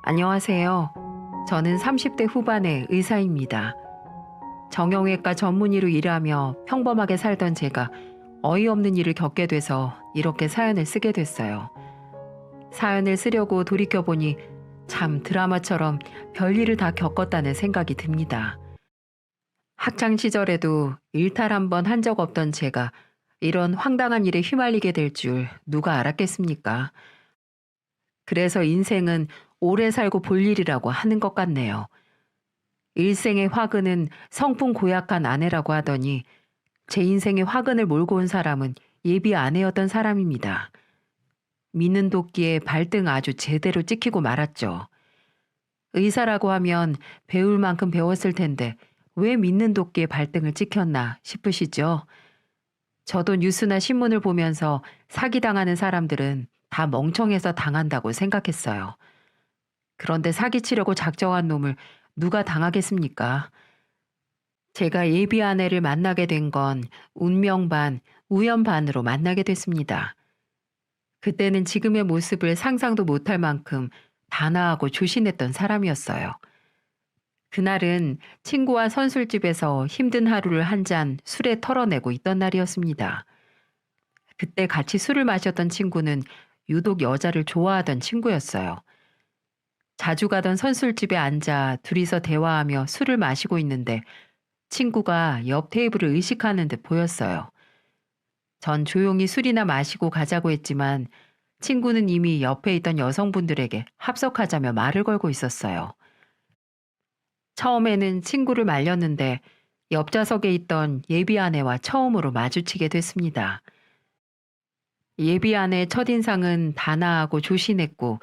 안녕하세요. 저는 30대 후반의 의사입니다. 정형외과 전문의로 일하며 평범하게 살던 제가 어이없는 일을 겪게 돼서 이렇게 사연을 쓰게 됐어요. 사연을 쓰려고 돌이켜보니 참 드라마처럼 별일을 다 겪었다는 생각이 듭니다. 학창 시절에도 일탈 한 번 한 적 없던 제가 이런 황당한 일에 휘말리게 될 줄 누가 알았겠습니까? 그래서 인생은 오래 살고 볼 일이라고 하는 것 같네요. 일생의 화근은 성품 고약한 아내라고 하더니 제 인생의 화근을 몰고 온 사람은 예비 아내였던 사람입니다. 미는 도끼에 발등 아주 제대로 찍히고 말았죠. 의사라고 하면 배울 만큼 배웠을 텐데 왜 믿는 도끼에 발등을 찍혔나 싶으시죠? 저도 뉴스나 신문을 보면서 사기당하는 사람들은 다 멍청해서 당한다고 생각했어요. 그런데 사기치려고 작정한 놈을 누가 당하겠습니까? 제가 예비 아내를 만나게 된 건 운명 반, 우연 반으로 만나게 됐습니다. 그때는 지금의 모습을 상상도 못할 만큼 단아하고 조신했던 사람이었어요. 그날은 친구와 선술집에서 힘든 하루를 한 잔 술에 털어내고 있던 날이었습니다. 그때 같이 술을 마셨던 친구는 유독 여자를 좋아하던 친구였어요. 자주 가던 선술집에 앉아 둘이서 대화하며 술을 마시고 있는데 친구가 옆 테이블을 의식하는 듯 보였어요. 전 조용히 술이나 마시고 가자고 했지만 친구는 이미 옆에 있던 여성분들에게 합석하자며 말을 걸고 있었어요. 처음에는 친구를 말렸는데 옆좌석에 있던 예비 아내와 처음으로 마주치게 됐습니다. 예비 아내의 첫인상은 단아하고 조신했고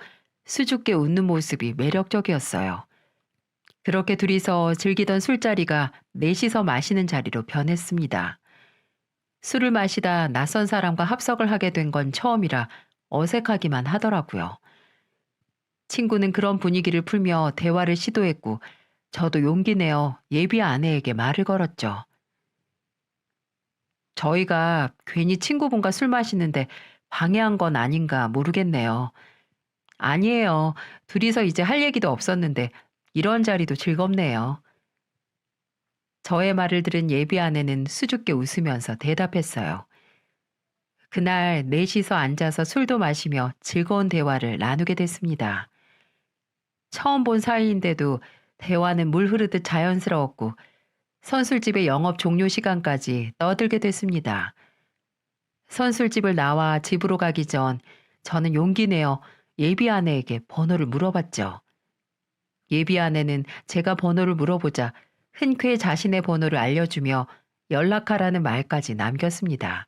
수줍게 웃는 모습이 매력적이었어요. 그렇게 둘이서 즐기던 술자리가 넷이서 마시는 자리로 변했습니다. 술을 마시다 낯선 사람과 합석을 하게 된 건 처음이라 어색하기만 하더라고요. 친구는 그런 분위기를 풀며 대화를 시도했고 저도 용기 내어 예비 아내에게 말을 걸었죠. 저희가 괜히 친구분과 술 마시는데 방해한 건 아닌가 모르겠네요. 아니에요. 둘이서 이제 할 얘기도 없었는데 이런 자리도 즐겁네요. 저의 말을 들은 예비 아내는 수줍게 웃으면서 대답했어요. 그날 넷이서 앉아서 술도 마시며 즐거운 대화를 나누게 됐습니다. 처음 본 사이인데도 대화는 물 흐르듯 자연스러웠고 선술집의 영업 종료 시간까지 떠들게 됐습니다. 선술집을 나와 집으로 가기 전 저는 용기 내어 예비 아내에게 번호를 물어봤죠. 예비 아내는 제가 번호를 물어보자 흔쾌히 자신의 번호를 알려주며 연락하라는 말까지 남겼습니다.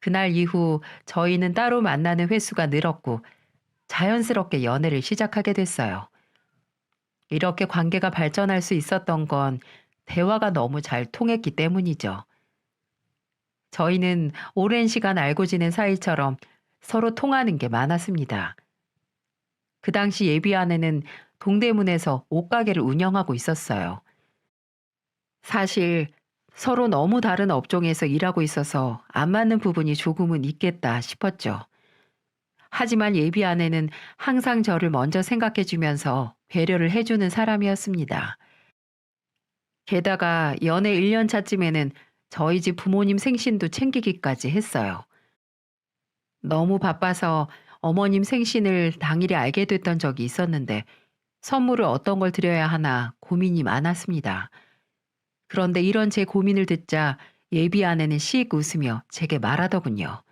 그날 이후 저희는 따로 만나는 횟수가 늘었고 자연스럽게 연애를 시작하게 됐어요. 이렇게 관계가 발전할 수 있었던 건 대화가 너무 잘 통했기 때문이죠. 저희는 오랜 시간 알고 지낸 사이처럼 서로 통하는 게 많았습니다. 그 당시 예비 아내는 동대문에서 옷가게를 운영하고 있었어요. 사실 서로 너무 다른 업종에서 일하고 있어서 안 맞는 부분이 조금은 있겠다 싶었죠. 하지만 예비 아내는 항상 저를 먼저 생각해 주면서 배려를 해주는 사람이었습니다. 게다가 연애 1년 차쯤에는 저희 집 부모님 생신도 챙기기까지 했어요. 너무 바빠서 어머님 생신을 당일에 알게 됐던 적이 있었는데 선물을 어떤 걸 드려야 하나 고민이 많았습니다. 그런데 이런 제 고민을 듣자 예비 아내는 씩 웃으며 제게 말하더군요.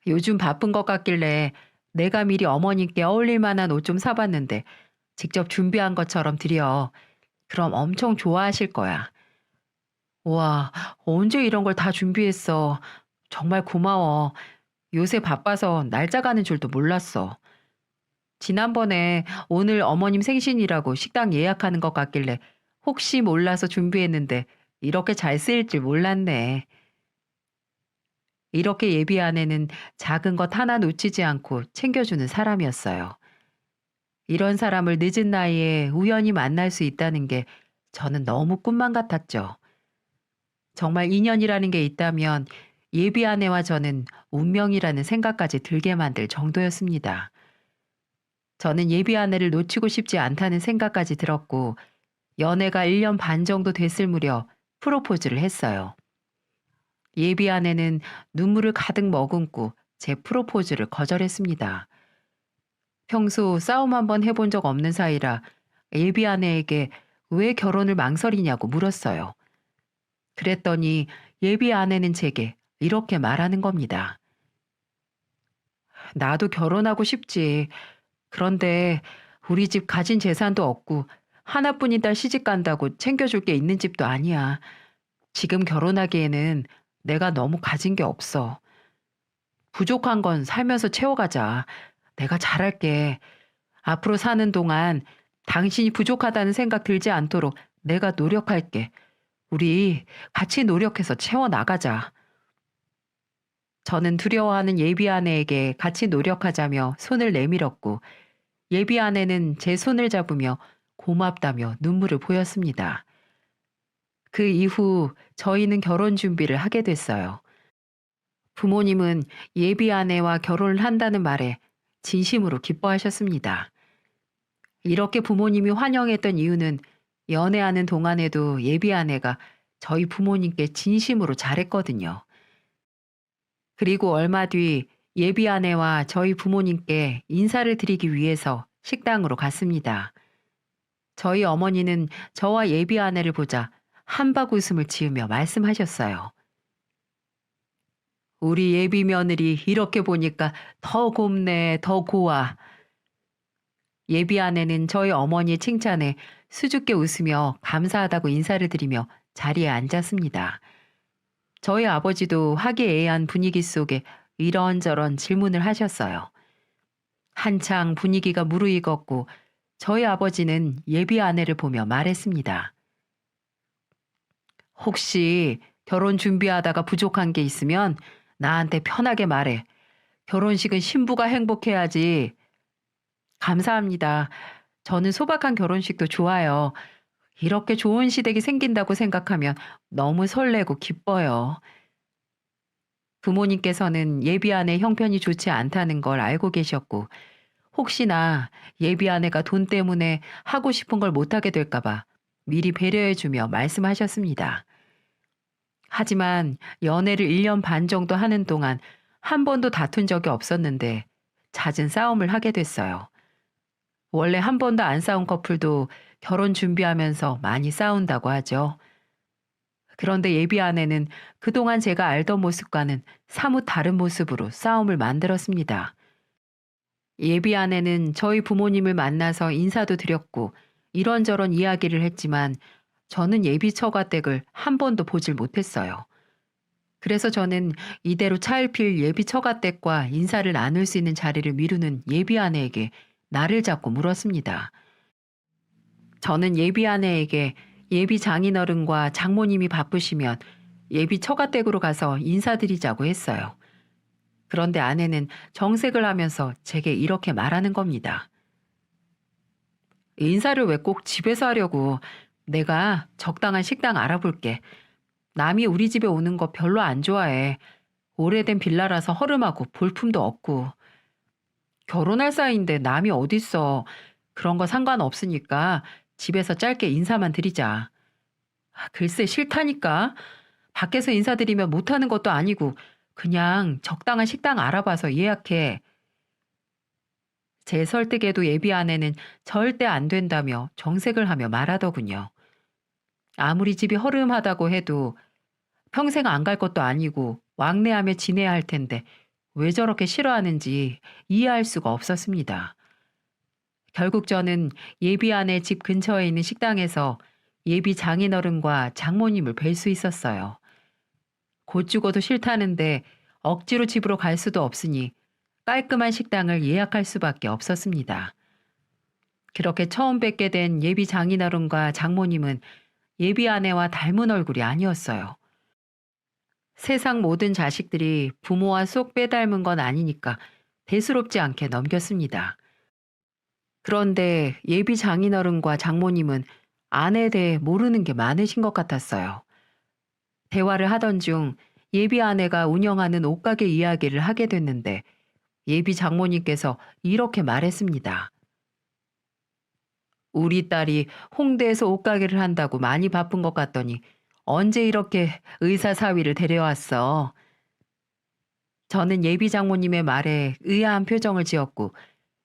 요즘 바쁜 것 같길래 내가 미리 어머님께 어울릴 만한 옷 좀 사봤는데 직접 준비한 것처럼 드려. 그럼 엄청 좋아하실 거야. 우와, 언제 이런 걸 다 준비했어. 정말 고마워. 요새 바빠서 날짜 가는 줄도 몰랐어. 지난번에 오늘 어머님 생신이라고 식당 예약하는 것 같길래 혹시 몰라서 준비했는데 이렇게 잘 쓰일 줄 몰랐네. 이렇게 예비 아내는 작은 것 하나 놓치지 않고 챙겨주는 사람이었어요. 이런 사람을 늦은 나이에 우연히 만날 수 있다는 게 저는 너무 꿈만 같았죠. 정말 인연이라는 게 있다면 예비 아내와 저는 운명이라는 생각까지 들게 만들 정도였습니다. 저는 예비 아내를 놓치고 싶지 않다는 생각까지 들었고 연애가 1년 반 정도 됐을 무렵 프로포즈를 했어요. 예비 아내는 눈물을 가득 머금고 제 프로포즈를 거절했습니다. 평소 싸움 한번 해본 적 없는 사이라 예비 아내에게 왜 결혼을 망설이냐고 물었어요. 그랬더니 예비 아내는 제게 이렇게 말하는 겁니다. 나도 결혼하고 싶지. 그런데 우리 집 가진 재산도 없고 하나뿐인 딸 시집 간다고 챙겨줄 게 있는 집도 아니야. 지금 결혼하기에는 내가 너무 가진 게 없어. 부족한 건 살면서 채워가자. 내가 잘할게. 앞으로 사는 동안 당신이 부족하다는 생각 들지 않도록 내가 노력할게. 우리 같이 노력해서 채워나가자. 저는 두려워하는 예비 아내에게 같이 노력하자며 손을 내밀었고 예비 아내는 제 손을 잡으며 고맙다며 눈물을 보였습니다. 그 이후 저희는 결혼 준비를 하게 됐어요. 부모님은 예비 아내와 결혼을 한다는 말에 진심으로 기뻐하셨습니다. 이렇게 부모님이 환영했던 이유는 연애하는 동안에도 예비 아내가 저희 부모님께 진심으로 잘했거든요. 그리고 얼마 뒤 예비 아내와 저희 부모님께 인사를 드리기 위해서 식당으로 갔습니다. 저희 어머니는 저와 예비 아내를 보자 한박 웃음을 지으며 말씀하셨어요. 우리 예비 며느리 이렇게 보니까 더 곱네, 더 고와. 예비 아내는 저희 어머니의 칭찬에 수줍게 웃으며 감사하다고 인사를 드리며 자리에 앉았습니다. 저희 아버지도 화기애애한 분위기 속에 이런저런 질문을 하셨어요. 한창 분위기가 무르익었고 저희 아버지는 예비 아내를 보며 말했습니다. 혹시 결혼 준비하다가 부족한 게 있으면 나한테 편하게 말해. 결혼식은 신부가 행복해야지. 감사합니다. 저는 소박한 결혼식도 좋아요. 이렇게 좋은 시댁이 생긴다고 생각하면 너무 설레고 기뻐요. 부모님께서는 예비 아내 형편이 좋지 않다는 걸 알고 계셨고 혹시나 예비 아내가 돈 때문에 하고 싶은 걸 못하게 될까봐 미리 배려해주며 말씀하셨습니다. 하지만 연애를 1년 반 정도 하는 동안 한 번도 다툰 적이 없었는데 잦은 싸움을 하게 됐어요. 원래 한 번도 안 싸운 커플도 결혼 준비하면서 많이 싸운다고 하죠. 그런데 예비 아내는 그동안 제가 알던 모습과는 사뭇 다른 모습으로 싸움을 만들었습니다. 예비 아내는 저희 부모님을 만나서 인사도 드렸고 이런저런 이야기를 했지만 저는 예비 처가댁을 한 번도 보질 못했어요. 그래서 저는 이대로 차일피일 예비 처가댁과 인사를 나눌 수 있는 자리를 미루는 예비 아내에게 나를 잡고 물었습니다. 저는 예비 아내에게 예비 장인어른과 장모님이 바쁘시면 예비 처가댁으로 가서 인사드리자고 했어요. 그런데 아내는 정색을 하면서 제게 이렇게 말하는 겁니다. 인사를 왜 꼭 집에서 하려고. 내가 적당한 식당 알아볼게. 남이 우리 집에 오는 거 별로 안 좋아해. 오래된 빌라라서 허름하고 볼품도 없고. 결혼할 사이인데 남이 어딨어. 그런 거 상관없으니까 집에서 짧게 인사만 드리자. 글쎄 싫다니까. 밖에서 인사드리면 못하는 것도 아니고 그냥 적당한 식당 알아봐서 예약해. 제 설득에도 예비 아내는 절대 안 된다며 정색을 하며 말하더군요. 아무리 집이 허름하다고 해도 평생 안 갈 것도 아니고 왕래하며 지내야 할 텐데 왜 저렇게 싫어하는지 이해할 수가 없었습니다. 결국 저는 예비 아내 집 근처에 있는 식당에서 예비 장인어른과 장모님을 뵐 수 있었어요. 곧 죽어도 싫다는데 억지로 집으로 갈 수도 없으니 깔끔한 식당을 예약할 수밖에 없었습니다. 그렇게 처음 뵙게 된 예비 장인어른과 장모님은 예비 아내와 닮은 얼굴이 아니었어요. 세상 모든 자식들이 부모와 쏙 빼닮은 건 아니니까 대수롭지 않게 넘겼습니다. 그런데 예비 장인어른과 장모님은 아내에 대해 모르는 게 많으신 것 같았어요. 대화를 하던 중 예비 아내가 운영하는 옷가게 이야기를 하게 됐는데 예비 장모님께서 이렇게 말했습니다. 우리 딸이 홍대에서 옷가게를 한다고 많이 바쁜 것 같더니 언제 이렇게 의사 사위를 데려왔어? 저는 예비 장모님의 말에 의아한 표정을 지었고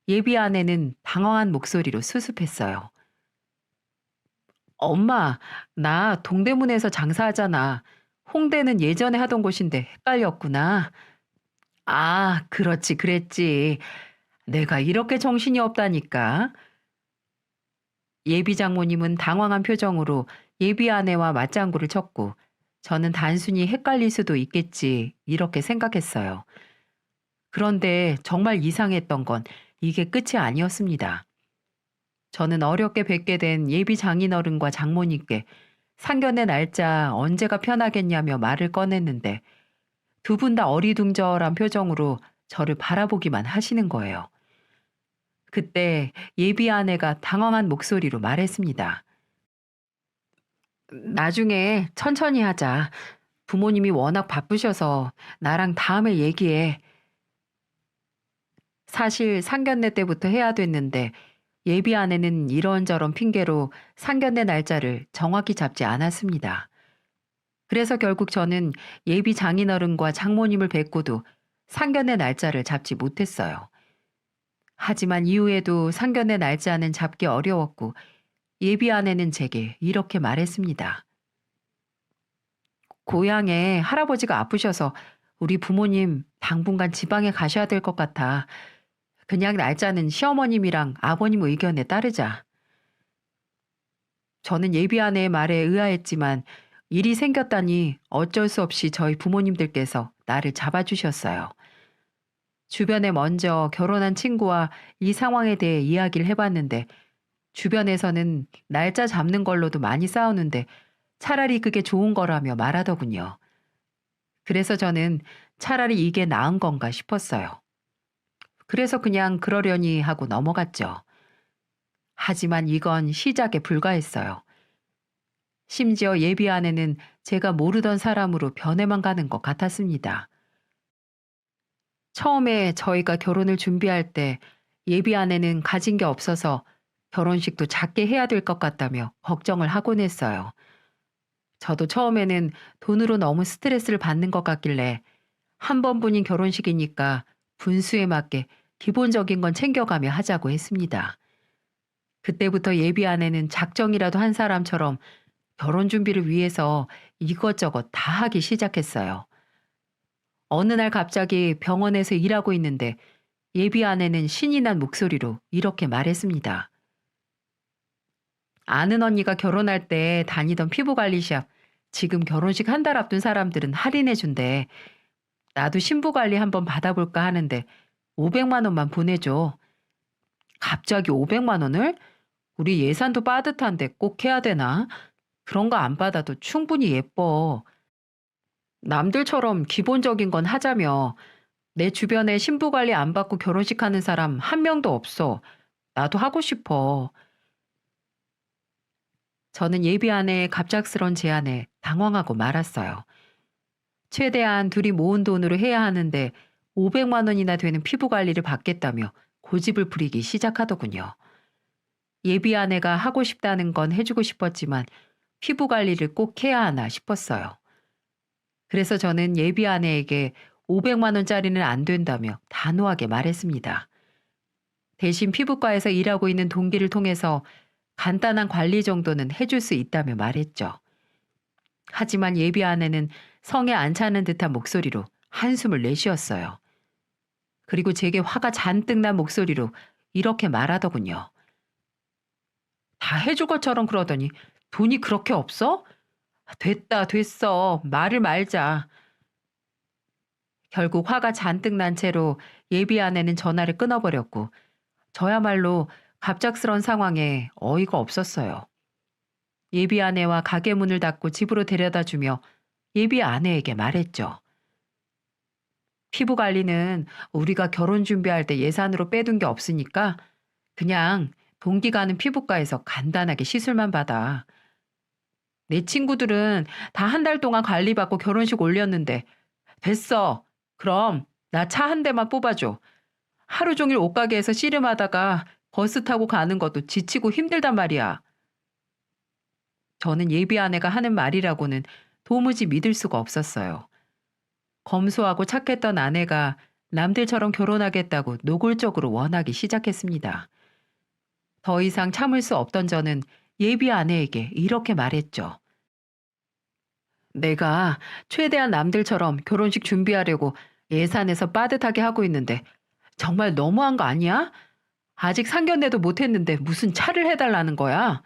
예비 아내는 당황한 목소리로 수습했어요. 엄마, 나 동대문에서 장사하잖아. 홍대는 예전에 하던 곳인데 헷갈렸구나. 아, 그렇지, 그랬지. 내가 이렇게 정신이 없다니까. 예비 장모님은 당황한 표정으로 예비 아내와 맞장구를 쳤고 저는 단순히 헷갈릴 수도 있겠지 이렇게 생각했어요. 그런데 정말 이상했던 건 이게 끝이 아니었습니다. 저는 어렵게 뵙게 된 예비 장인어른과 장모님께 상견례 날짜 언제가 편하겠냐며 말을 꺼냈는데 두 분 다 어리둥절한 표정으로 저를 바라보기만 하시는 거예요. 그때 예비 아내가 당황한 목소리로 말했습니다. 나중에 천천히 하자. 부모님이 워낙 바쁘셔서 나랑 다음에 얘기해. 사실 상견례 때부터 해야 됐는데 예비 아내는 이런저런 핑계로 상견례 날짜를 정확히 잡지 않았습니다. 그래서 결국 저는 예비 장인어른과 장모님을 뵙고도 상견례 날짜를 잡지 못했어요. 하지만 이후에도 상견례 날짜는 잡기 어려웠고 예비 아내는 제게 이렇게 말했습니다. 고향에 할아버지가 아프셔서 우리 부모님 당분간 지방에 가셔야 될 것 같아. 그냥 날짜는 시어머님이랑 아버님 의견에 따르자. 저는 예비 아내의 말에 의아했지만 일이 생겼다니 어쩔 수 없이 저희 부모님들께서 나를 잡아주셨어요. 주변에 먼저 결혼한 친구와 이 상황에 대해 이야기를 해봤는데 주변에서는 날짜 잡는 걸로도 많이 싸우는데 차라리 그게 좋은 거라며 말하더군요. 그래서 저는 차라리 이게 나은 건가 싶었어요. 그래서 그냥 그러려니 하고 넘어갔죠. 하지만 이건 시작에 불과했어요. 심지어 예비 아내는 제가 모르던 사람으로 변해만 가는 것 같았습니다. 처음에 저희가 결혼을 준비할 때 예비 아내는 가진 게 없어서 결혼식도 작게 해야 될 것 같다며 걱정을 하곤 했어요. 저도 처음에는 돈으로 너무 스트레스를 받는 것 같길래 한 번뿐인 결혼식이니까 분수에 맞게 기본적인 건 챙겨가며 하자고 했습니다. 그때부터 예비 아내는 작정이라도 한 사람처럼 결혼 준비를 위해서 이것저것 다 하기 시작했어요. 어느 날 갑자기 병원에서 일하고 있는데 예비 아내는 신이 난 목소리로 이렇게 말했습니다. 아는 언니가 결혼할 때 다니던 피부관리샵 지금 결혼식 한 달 앞둔 사람들은 할인해 준대. 나도 신부 관리 한번 받아볼까 하는데 500만 원만 보내줘. 갑자기 500만 원을? 우리 예산도 빠듯한데 꼭 해야 되나? 그런 거 안 받아도 충분히 예뻐. 남들처럼 기본적인 건 하자며. 내 주변에 신부 관리 안 받고 결혼식 하는 사람 한 명도 없어. 나도 하고 싶어. 저는 예비 아내의 갑작스런 제안에 당황하고 말았어요. 최대한 둘이 모은 돈으로 해야 하는데 500만 원이나 되는 피부 관리를 받겠다며 고집을 부리기 시작하더군요. 예비 아내가 하고 싶다는 건 해주고 싶었지만 피부 관리를 꼭 해야 하나 싶었어요. 그래서 저는 예비 아내에게 500만 원짜리는 안 된다며 단호하게 말했습니다. 대신 피부과에서 일하고 있는 동기를 통해서 간단한 관리 정도는 해줄 수 있다며 말했죠. 하지만 예비 아내는 성에 안 차는 듯한 목소리로 한숨을 내쉬었어요. 그리고 제게 화가 잔뜩 난 목소리로 이렇게 말하더군요. 다 해줄 것처럼 그러더니 돈이 그렇게 없어? 됐다, 됐어. 말을 말자. 결국 화가 잔뜩 난 채로 예비 아내는 전화를 끊어버렸고 저야말로 갑작스런 상황에 어이가 없었어요. 예비 아내와 가게 문을 닫고 집으로 데려다 주며 예비 아내에게 말했죠. 피부 관리는 우리가 결혼 준비할 때 예산으로 빼둔 게 없으니까 그냥 동기 가는 피부과에서 간단하게 시술만 받아. 내 친구들은 다 한 달 동안 관리받고 결혼식 올렸는데 됐어. 그럼 나 차 한 대만 뽑아줘. 하루 종일 옷가게에서 씨름하다가 버스 타고 가는 것도 지치고 힘들단 말이야. 저는 예비 아내가 하는 말이라고는 도무지 믿을 수가 없었어요. 검소하고 착했던 아내가 남들처럼 결혼하겠다고 노골적으로 원하기 시작했습니다. 더 이상 참을 수 없던 저는 예비 아내에게 이렇게 말했죠. 내가 최대한 남들처럼 결혼식 준비하려고 예산에서 빠듯하게 하고 있는데 정말 너무한 거 아니야? 아직 상견례도 못했는데 무슨 차를 해달라는 거야?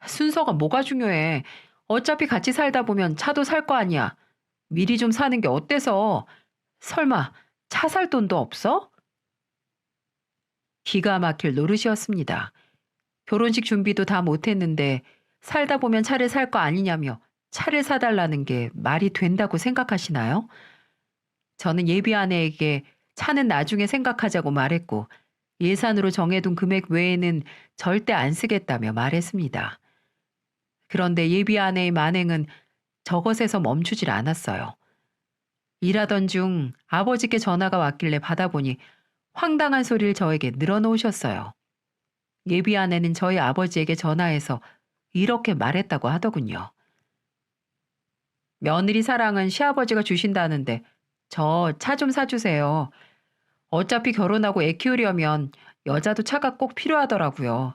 순서가 뭐가 중요해? 어차피 같이 살다 보면 차도 살 거 아니야. 미리 좀 사는 게 어때서? 설마 차 살 돈도 없어? 기가 막힐 노릇이었습니다. 결혼식 준비도 다 못했는데 살다 보면 차를 살 거 아니냐며 차를 사달라는 게 말이 된다고 생각하시나요? 저는 예비 아내에게 차는 나중에 생각하자고 말했고 예산으로 정해둔 금액 외에는 절대 안 쓰겠다며 말했습니다. 그런데 예비 아내의 만행은 저것에서 멈추질 않았어요. 일하던 중 아버지께 전화가 왔길래 받아보니 황당한 소리를 저에게 늘어놓으셨어요. 예비 아내는 저희 아버지에게 전화해서 이렇게 말했다고 하더군요. 며느리 사랑은 시아버지가 주신다는데 저 차 좀 사주세요. 어차피 결혼하고 애 키우려면 여자도 차가 꼭 필요하더라고요.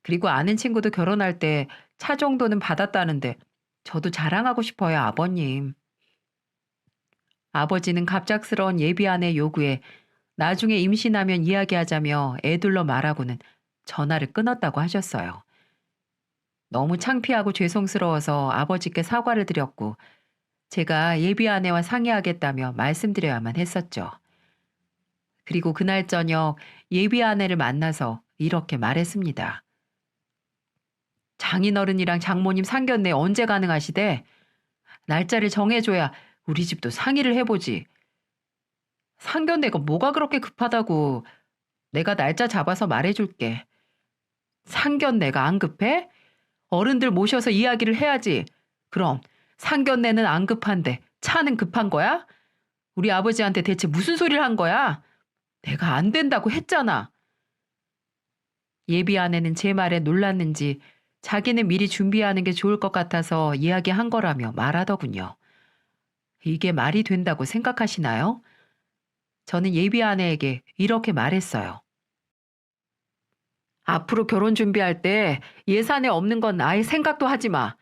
그리고 아는 친구도 결혼할 때 차 정도는 받았다는데 저도 자랑하고 싶어요, 아버님. 아버지는 갑작스러운 예비 아내 요구에 나중에 임신하면 이야기하자며 애둘러 말하고는 전화를 끊었다고 하셨어요. 너무 창피하고 죄송스러워서 아버지께 사과를 드렸고 제가 예비 아내와 상의하겠다며 말씀드려야만 했었죠. 그리고 그날 저녁 예비 아내를 만나서 이렇게 말했습니다. 장인어른이랑 장모님 상견례 언제 가능하시대? 날짜를 정해줘야 우리 집도 상의를 해보지. 상견례가 뭐가 그렇게 급하다고. 내가 날짜 잡아서 말해줄게. 상견례가 안 급해? 어른들 모셔서 이야기를 해야지. 그럼 상견례는 안 급한데 차는 급한 거야? 우리 아버지한테 대체 무슨 소리를 한 거야? 내가 안 된다고 했잖아. 예비 아내는 제 말에 놀랐는지 자기는 미리 준비하는 게 좋을 것 같아서 이야기한 거라며 말하더군요. 이게 말이 된다고 생각하시나요? 저는 예비 아내에게 이렇게 말했어요. 앞으로 결혼 준비할 때 예산에 없는 건 아예 생각도 하지 마.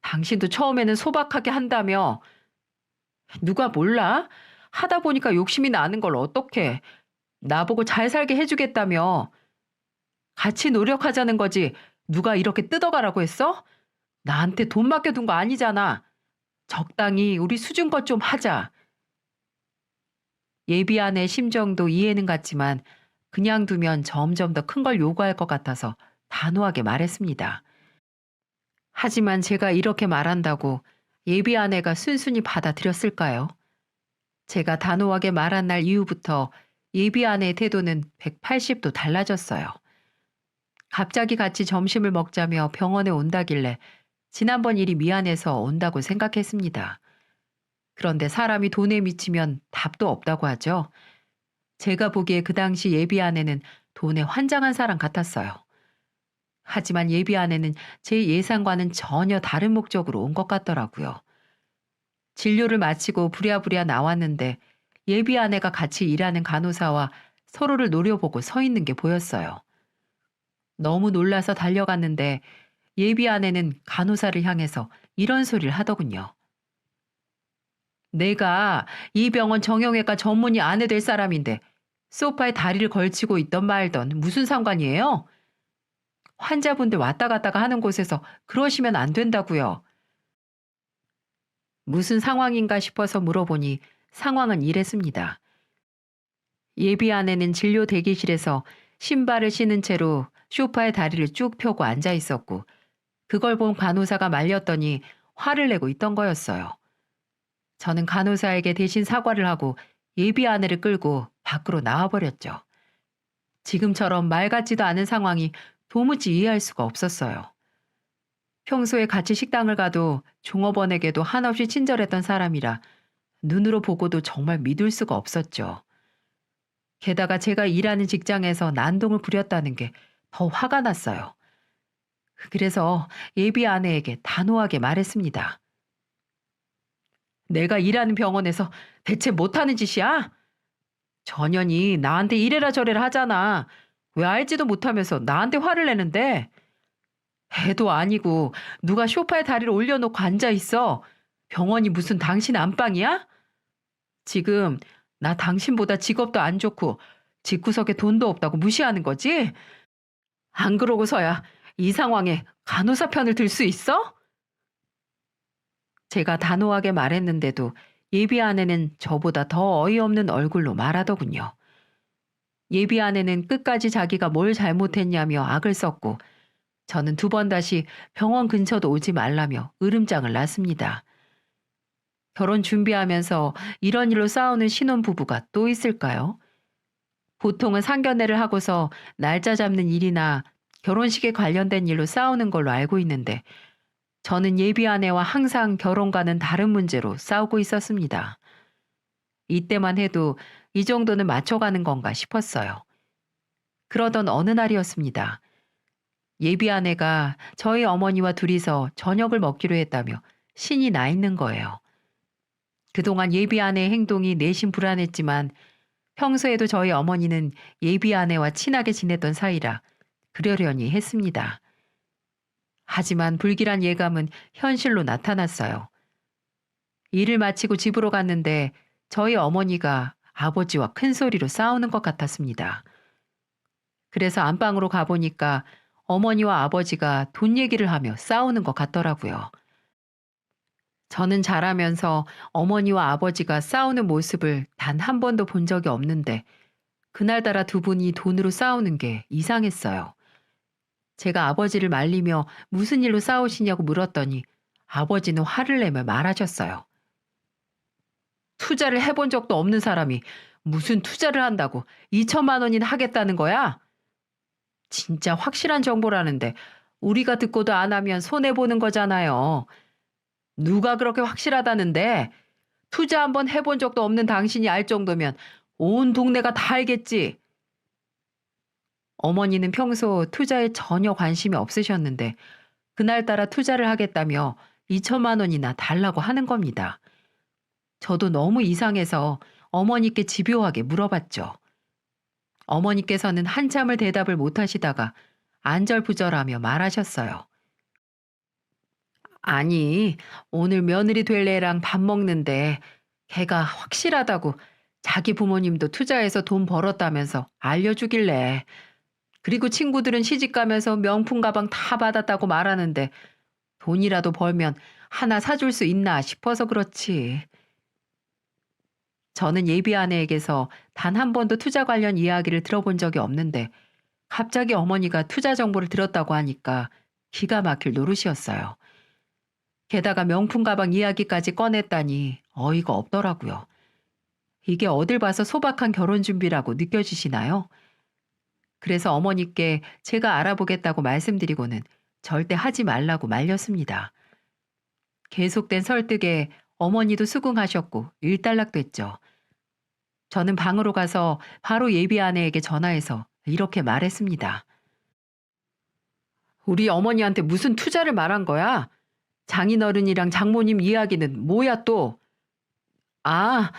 당신도 처음에는 소박하게 한다며. 누가 몰라? 하다 보니까 욕심이 나는 걸 어떡해. 나보고 잘 살게 해주겠다며. 같이 노력하자는 거지. 누가 이렇게 뜯어가라고 했어? 나한테 돈 맡겨둔 거 아니잖아. 적당히 우리 수준껏 좀 하자. 예비 아내 심정도 이해는 갔지만 그냥 두면 점점 더 큰 걸 요구할 것 같아서 단호하게 말했습니다. 하지만 제가 이렇게 말한다고 예비 아내가 순순히 받아들였을까요? 제가 단호하게 말한 날 이후부터 예비 아내의 태도는 180도 달라졌어요. 갑자기 같이 점심을 먹자며 병원에 온다길래 지난번 일이 미안해서 온다고 생각했습니다. 그런데 사람이 돈에 미치면 답도 없다고 하죠. 제가 보기에 그 당시 예비 아내는 돈에 환장한 사람 같았어요. 하지만 예비 아내는 제 예상과는 전혀 다른 목적으로 온 것 같더라고요. 진료를 마치고 부랴부랴 나왔는데 예비 아내가 같이 일하는 간호사와 서로를 노려보고 서 있는 게 보였어요. 너무 놀라서 달려갔는데 예비 아내는 간호사를 향해서 이런 소리를 하더군요. 내가 이 병원 정형외과 전문의 아내 될 사람인데 소파에 다리를 걸치고 있던 말던 무슨 상관이에요? 환자분들 왔다 갔다가 하는 곳에서 그러시면 안 된다고요. 무슨 상황인가 싶어서 물어보니 상황은 이랬습니다. 예비 아내는 진료 대기실에서 신발을 신은 채로 소파에 다리를 쭉 펴고 앉아 있었고 그걸 본 간호사가 말렸더니 화를 내고 있던 거였어요. 저는 간호사에게 대신 사과를 하고 예비 아내를 끌고 밖으로 나와버렸죠. 지금처럼 말 같지도 않은 상황이 도무지 이해할 수가 없었어요. 평소에 같이 식당을 가도 종업원에게도 한없이 친절했던 사람이라 눈으로 보고도 정말 믿을 수가 없었죠. 게다가 제가 일하는 직장에서 난동을 부렸다는 게 더 화가 났어요. 그래서 예비 아내에게 단호하게 말했습니다. 내가 일하는 병원에서 대체 못하는 짓이야? 전현이 나한테 이래라 저래라 하잖아. 왜 알지도 못하면서 나한테 화를 내는데? 애도 아니고 누가 소파에 다리를 올려놓고 앉아 있어. 병원이 무슨 당신 안방이야? 지금 나 당신보다 직업도 안 좋고 집구석에 돈도 없다고 무시하는 거지? 안 그러고서야 이 상황에 간호사 편을 들 수 있어? 제가 단호하게 말했는데도 예비 아내는 저보다 더 어이없는 얼굴로 말하더군요. 예비 아내는 끝까지 자기가 뭘 잘못했냐며 악을 썼고 저는 두 번 다시 병원 근처도 오지 말라며 으름장을 놨습니다. 결혼 준비하면서 이런 일로 싸우는 신혼부부가 또 있을까요? 보통은 상견례를 하고서 날짜 잡는 일이나 결혼식에 관련된 일로 싸우는 걸로 알고 있는데 저는 예비 아내와 항상 결혼과는 다른 문제로 싸우고 있었습니다. 이때만 해도 이 정도는 맞춰가는 건가 싶었어요. 그러던 어느 날이었습니다. 예비 아내가 저희 어머니와 둘이서 저녁을 먹기로 했다며 신이 나 있는 거예요. 그동안 예비 아내의 행동이 내심 불안했지만 평소에도 저희 어머니는 예비 아내와 친하게 지냈던 사이라 그러려니 했습니다. 하지만 불길한 예감은 현실로 나타났어요. 일을 마치고 집으로 갔는데 저희 어머니가 아버지와 큰 소리로 싸우는 것 같았습니다. 그래서 안방으로 가보니까 어머니와 아버지가 돈 얘기를 하며 싸우는 것 같더라고요. 저는 자라면서 어머니와 아버지가 싸우는 모습을 단 한 번도 본 적이 없는데 그날따라 두 분이 돈으로 싸우는 게 이상했어요. 제가 아버지를 말리며 무슨 일로 싸우시냐고 물었더니 아버지는 화를 내며 말하셨어요. 투자를 해본 적도 없는 사람이 무슨 투자를 한다고 2천만 원이나 하겠다는 거야? 진짜 확실한 정보라는데 우리가 듣고도 안 하면 손해보는 거잖아요. 누가 그렇게 확실하다는데 투자 한번 해본 적도 없는 당신이 알 정도면 온 동네가 다 알겠지. 어머니는 평소 투자에 전혀 관심이 없으셨는데 그날따라 투자를 하겠다며 2천만 원이나 달라고 하는 겁니다. 저도 너무 이상해서 어머니께 집요하게 물어봤죠. 어머니께서는 한참을 대답을 못하시다가 안절부절하며 말하셨어요. 아니, 오늘 며느리 될 애랑 밥 먹는데 걔가 확실하다고 자기 부모님도 투자해서 돈 벌었다면서 알려주길래 그리고 친구들은 시집가면서 명품 가방 다 받았다고 말하는데 돈이라도 벌면 하나 사줄 수 있나 싶어서 그렇지. 저는 예비 아내에게서 단 한 번도 투자 관련 이야기를 들어본 적이 없는데 갑자기 어머니가 투자 정보를 들었다고 하니까 기가 막힐 노릇이었어요. 게다가 명품 가방 이야기까지 꺼냈다니 어이가 없더라고요. 이게 어딜 봐서 소박한 결혼 준비라고 느껴지시나요? 그래서 어머니께 제가 알아보겠다고 말씀드리고는 절대 하지 말라고 말렸습니다. 계속된 설득에 어머니도 수긍하셨고 일단락됐죠. 저는 방으로 가서 바로 예비 아내에게 전화해서 이렇게 말했습니다. 우리 어머니한테 무슨 투자를 말한 거야? 장인어른이랑 장모님 이야기는 뭐야 또? 아,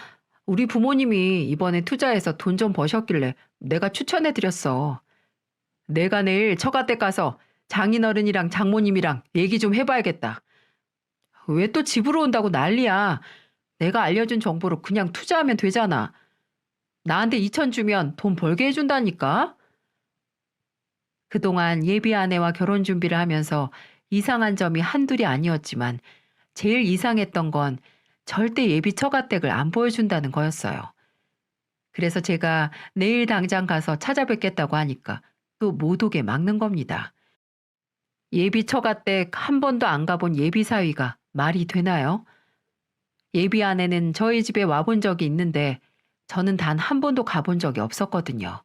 우리 부모님이 이번에 투자해서 돈 좀 버셨길래 내가 추천해드렸어. 내가 내일 처가댁 가서 장인어른이랑 장모님이랑 얘기 좀 해봐야겠다. 왜 또 집으로 온다고 난리야. 내가 알려준 정보로 그냥 투자하면 되잖아. 나한테 2천 주면 돈 벌게 해준다니까. 그동안 예비 아내와 결혼 준비를 하면서 이상한 점이 한둘이 아니었지만 제일 이상했던 건 절대 예비 처가댁을 안 보여준다는 거였어요. 그래서 제가 내일 당장 가서 찾아뵙겠다고 하니까 또 못 오게 막는 겁니다. 예비 처가댁 한 번도 안 가본 예비 사위가 말이 되나요? 예비 아내는 저희 집에 와본 적이 있는데 저는 단 한 번도 가본 적이 없었거든요.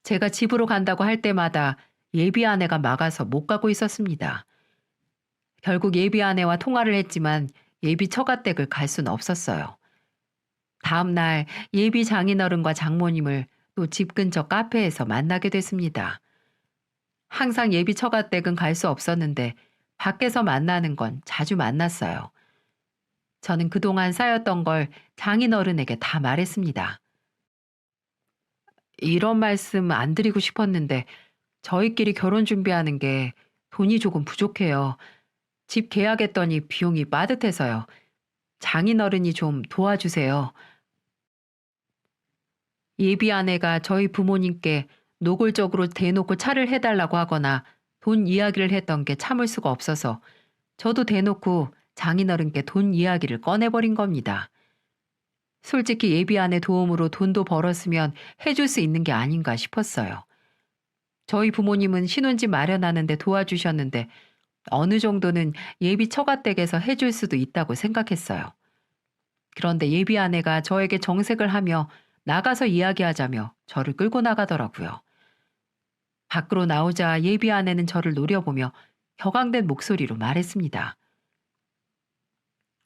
제가 집으로 간다고 할 때마다 예비 아내가 막아서 못 가고 있었습니다. 결국 예비 아내와 통화를 했지만 예비 처가댁을 갈 수는 없었어요. 다음 날 예비 장인어른과 장모님을 또 집 근처 카페에서 만나게 됐습니다. 항상 예비 처가댁은 갈 수 없었는데 밖에서 만나는 건 자주 만났어요. 저는 그동안 쌓였던 걸 장인어른에게 다 말했습니다. 이런 말씀 안 드리고 싶었는데 저희끼리 결혼 준비하는 게 돈이 조금 부족해요. 집 계약했더니 비용이 빠듯해서요. 장인어른이 좀 도와주세요. 예비 아내가 저희 부모님께 노골적으로 대놓고 차를 해달라고 하거나 돈 이야기를 했던 게 참을 수가 없어서 저도 대놓고 장인어른께 돈 이야기를 꺼내버린 겁니다. 솔직히 예비 아내 도움으로 돈도 벌었으면 해줄 수 있는 게 아닌가 싶었어요. 저희 부모님은 신혼집 마련하는데 도와주셨는데 어느 정도는 예비 처가댁에서 해줄 수도 있다고 생각했어요. 그런데 예비 아내가 저에게 정색을 하며 나가서 이야기하자며 저를 끌고 나가더라고요. 밖으로 나오자 예비 아내는 저를 노려보며 격앙된 목소리로 말했습니다.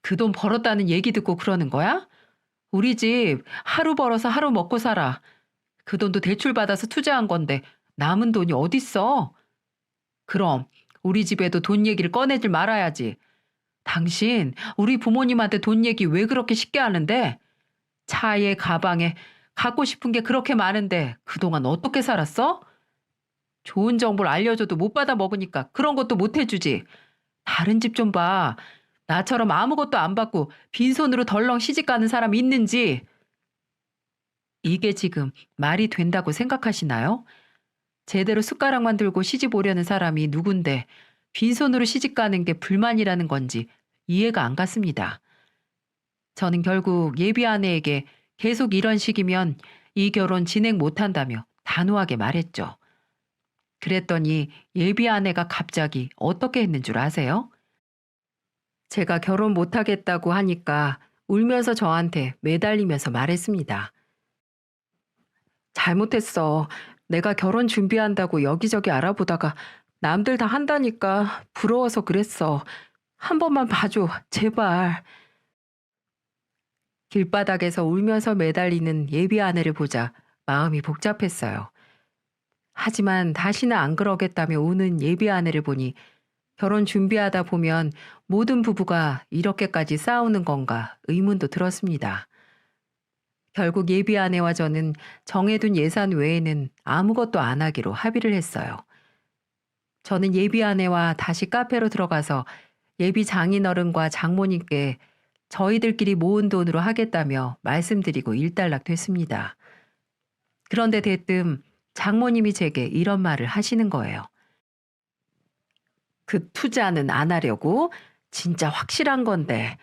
그 돈 벌었다는 얘기 듣고 그러는 거야? 우리 집 하루 벌어서 하루 먹고 살아. 그 돈도 대출받아서 투자한 건데 남은 돈이 어딨어? 그럼 우리 집에도 돈 얘기를 꺼내질 말아야지. 당신 우리 부모님한테 돈 얘기 왜 그렇게 쉽게 하는데? 차에 가방에 갖고 싶은 게 그렇게 많은데 그동안 어떻게 살았어? 좋은 정보를 알려줘도 못 받아 먹으니까 그런 것도 못 해주지. 다른 집 좀 봐. 나처럼 아무것도 안 받고 빈손으로 덜렁 시집 가는 사람 있는지. 이게 지금 말이 된다고 생각하시나요? 제대로 숟가락만 들고 시집 오려는 사람이 누군데 빈손으로 시집 가는 게 불만이라는 건지 이해가 안 갔습니다. 저는 결국 예비 아내에게 계속 이런 식이면 이 결혼 진행 못한다며 단호하게 말했죠. 그랬더니 예비 아내가 갑자기 어떻게 했는 줄 아세요? 제가 결혼 못하겠다고 하니까 울면서 저한테 매달리면서 말했습니다. 잘못했어. 내가 결혼 준비한다고 여기저기 알아보다가 남들 다 한다니까 부러워서 그랬어. 한 번만 봐줘, 제발. 길바닥에서 울면서 매달리는 예비 아내를 보자 마음이 복잡했어요. 하지만 다시는 안 그러겠다며 우는 예비 아내를 보니 결혼 준비하다 보면 모든 부부가 이렇게까지 싸우는 건가 의문도 들었습니다. 결국 예비 아내와 저는 정해둔 예산 외에는 아무것도 안 하기로 합의를 했어요. 저는 예비 아내와 다시 카페로 들어가서 예비 장인어른과 장모님께 저희들끼리 모은 돈으로 하겠다며 말씀드리고 일단락됐습니다. 그런데 대뜸 장모님이 제게 이런 말을 하시는 거예요. 그 투자는 안 하려고? 진짜 확실한 건데.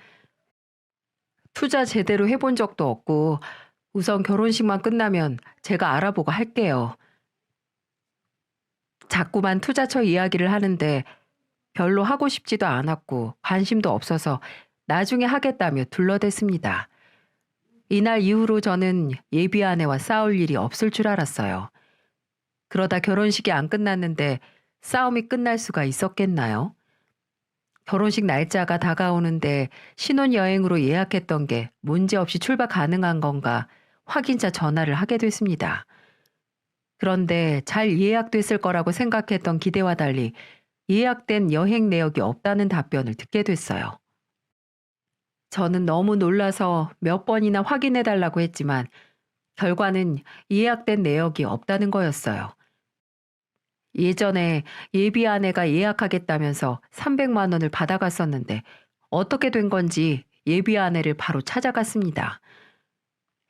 투자 제대로 해본 적도 없고 우선 결혼식만 끝나면 제가 알아보고 할게요. 자꾸만 투자처 이야기를 하는데 별로 하고 싶지도 않았고 관심도 없어서 나중에 하겠다며 둘러댔습니다. 이날 이후로 저는 예비 아내와 싸울 일이 없을 줄 알았어요. 그러다 결혼식이 안 끝났는데 싸움이 끝날 수가 있었겠나요? 결혼식 날짜가 다가오는데 신혼여행으로 예약했던 게 문제없이 출발 가능한 건가 확인차 전화를 하게 됐습니다. 그런데 잘 예약됐을 거라고 생각했던 기대와 달리 예약된 여행 내역이 없다는 답변을 듣게 됐어요. 저는 너무 놀라서 몇 번이나 확인해 달라고 했지만 결과는 예약된 내역이 없다는 거였어요. 예전에 예비 아내가 예약하겠다면서 300만 원을 받아갔었는데 어떻게 된 건지 예비 아내를 바로 찾아갔습니다.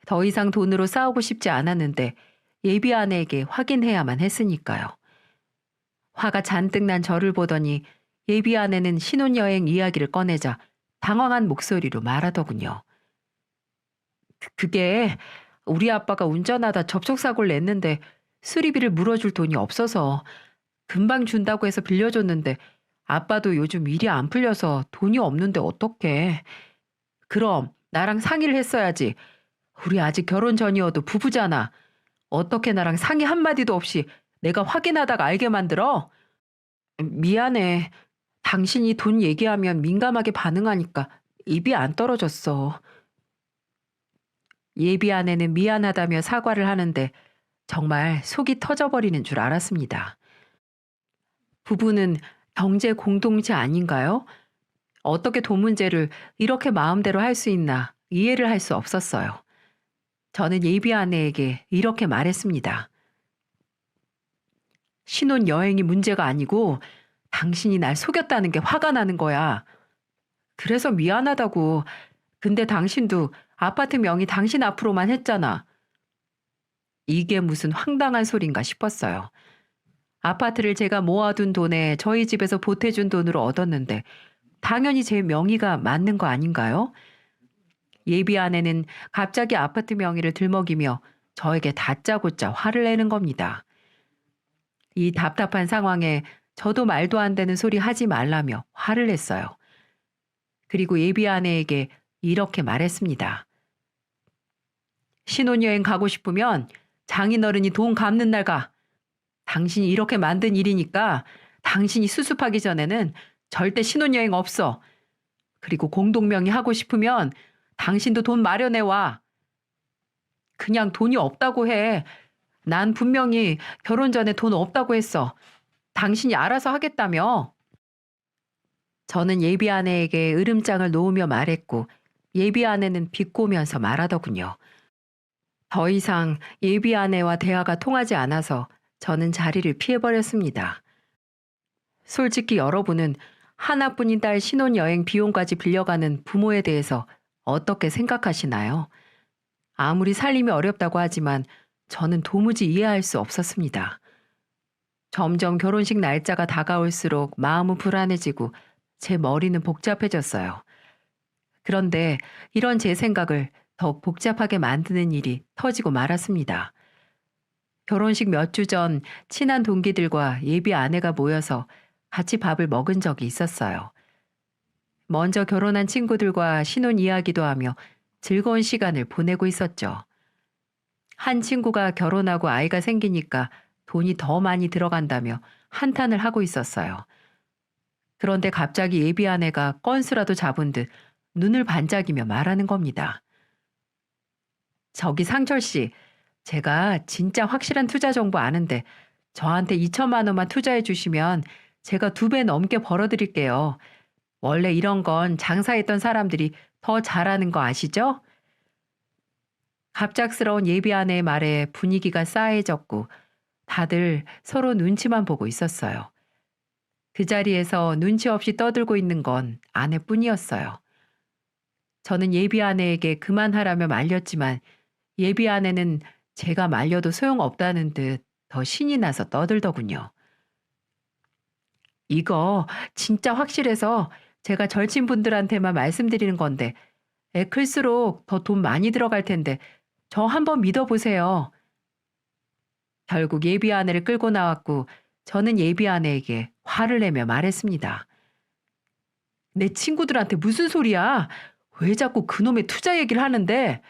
더 이상 돈으로 싸우고 싶지 않았는데 예비 아내에게 확인해야만 했으니까요. 화가 잔뜩 난 저를 보더니 예비 아내는 신혼여행 이야기를 꺼내자 당황한 목소리로 말하더군요. 그게 우리 아빠가 운전하다 접촉사고를 냈는데 수리비를 물어줄 돈이 없어서 금방 준다고 해서 빌려줬는데 아빠도 요즘 일이 안 풀려서 돈이 없는데 어떡해. 그럼 나랑 상의를 했어야지. 우리 아직 결혼 전이어도 부부잖아. 어떻게 나랑 상의 한마디도 없이 내가 확인하다가 알게 만들어? 미안해. 당신이 돈 얘기하면 민감하게 반응하니까 입이 안 떨어졌어. 예비 아내는 미안하다며 사과를 하는데 정말 속이 터져버리는 줄 알았습니다. 부부는 경제 공동체 아닌가요? 어떻게 돈 문제를 이렇게 마음대로 할 수 있나 이해를 할 수 없었어요. 저는 예비 아내에게 이렇게 말했습니다. 신혼 여행이 문제가 아니고 당신이 날 속였다는 게 화가 나는 거야. 그래서 미안하다고. 근데 당신도 아파트 명의 당신 앞으로만 했잖아. 이게 무슨 황당한 소린가 싶었어요. 아파트를 제가 모아둔 돈에 저희 집에서 보태준 돈으로 얻었는데 당연히 제 명의가 맞는 거 아닌가요? 예비 아내는 갑자기 아파트 명의를 들먹이며 저에게 다짜고짜 화를 내는 겁니다. 이 답답한 상황에 저도 말도 안 되는 소리 하지 말라며 화를 냈어요. 그리고 예비 아내에게 이렇게 말했습니다. 신혼여행 가고 싶으면 장인어른이 돈 갚는 날 가. 당신이 이렇게 만든 일이니까 당신이 수습하기 전에는 절대 신혼여행 없어. 그리고 공동명의 하고 싶으면 당신도 돈 마련해 와. 그냥 돈이 없다고 해. 난 분명히 결혼 전에 돈 없다고 했어. 당신이 알아서 하겠다며. 저는 예비 아내에게 으름장을 놓으며 말했고 예비 아내는 비꼬면서 말하더군요. 더 이상 예비 아내와 대화가 통하지 않아서 저는 자리를 피해버렸습니다. 솔직히 여러분은 하나뿐인 딸 신혼여행 비용까지 빌려가는 부모에 대해서 어떻게 생각하시나요? 아무리 살림이 어렵다고 하지만 저는 도무지 이해할 수 없었습니다. 점점 결혼식 날짜가 다가올수록 마음은 불안해지고 제 머리는 복잡해졌어요. 그런데 이런 제 생각을 더욱 복잡하게 만드는 일이 터지고 말았습니다. 결혼식 몇 주 전 친한 동기들과 예비 아내가 모여서 같이 밥을 먹은 적이 있었어요. 먼저 결혼한 친구들과 신혼 이야기도 하며 즐거운 시간을 보내고 있었죠. 한 친구가 결혼하고 아이가 생기니까 돈이 더 많이 들어간다며 한탄을 하고 있었어요. 그런데 갑자기 예비 아내가 건수라도 잡은 듯 눈을 반짝이며 말하는 겁니다. 저기 상철 씨, 제가 진짜 확실한 투자 정보 아는데 저한테 2천만 원만 투자해 주시면 제가 2배 넘게 벌어드릴게요. 원래 이런 건 장사했던 사람들이 더 잘하는 거 아시죠? 갑작스러운 예비 아내의 말에 분위기가 싸해졌고 다들 서로 눈치만 보고 있었어요. 그 자리에서 눈치 없이 떠들고 있는 건 아내뿐이었어요. 저는 예비 아내에게 그만하라며 말렸지만 예비 아내는 제가 말려도 소용없다는 듯 더 신이 나서 떠들더군요. 이거 진짜 확실해서 제가 절친분들한테만 말씀드리는 건데 애 클수록 더 돈 많이 들어갈 텐데 저 한번 믿어보세요. 결국 예비 아내를 끌고 나왔고 저는 예비 아내에게 화를 내며 말했습니다. 내 친구들한테 무슨 소리야? 왜 자꾸 그놈의 투자 얘기를 하는데?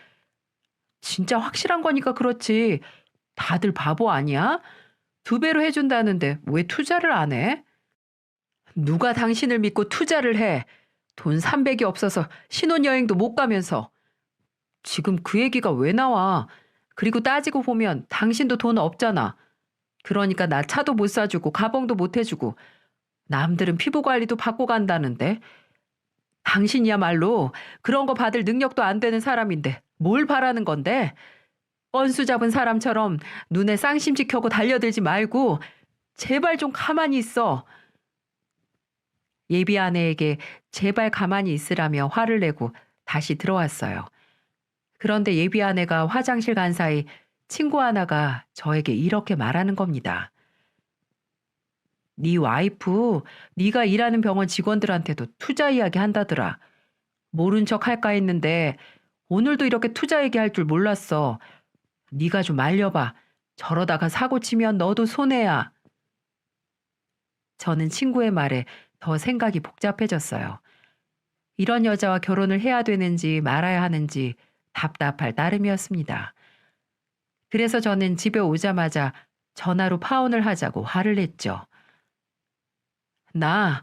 진짜 확실한 거니까 그렇지. 다들 바보 아니야? 2배로 해준다는데 왜 투자를 안 해? 누가 당신을 믿고 투자를 해? 돈 300이 없어서 신혼여행도 못 가면서. 지금 그 얘기가 왜 나와? 그리고 따지고 보면 당신도 돈 없잖아. 그러니까 나 차도 못 사주고 가방도 못 해주고 남들은 피부 관리도 받고 간다는데 당신이야말로 그런 거 받을 능력도 안 되는 사람인데 뭘 바라는 건데? 건수 잡은 사람처럼 눈에 쌍심지 켜고 달려들지 말고 제발 좀 가만히 있어. 예비 아내에게 제발 가만히 있으라며 화를 내고 다시 들어왔어요. 그런데 예비 아내가 화장실 간 사이 친구 하나가 저에게 이렇게 말하는 겁니다. 네 와이프, 네가 일하는 병원 직원들한테도 투자 이야기 한다더라. 모른 척 할까 했는데 오늘도 이렇게 투자 얘기할 줄 몰랐어. 네가 좀 말려봐. 저러다가 사고 치면 너도 손해야. 저는 친구의 말에 더 생각이 복잡해졌어요. 이런 여자와 결혼을 해야 되는지 말아야 하는지 답답할 따름이었습니다. 그래서 저는 집에 오자마자 전화로 파혼을 하자고 화를 냈죠. 나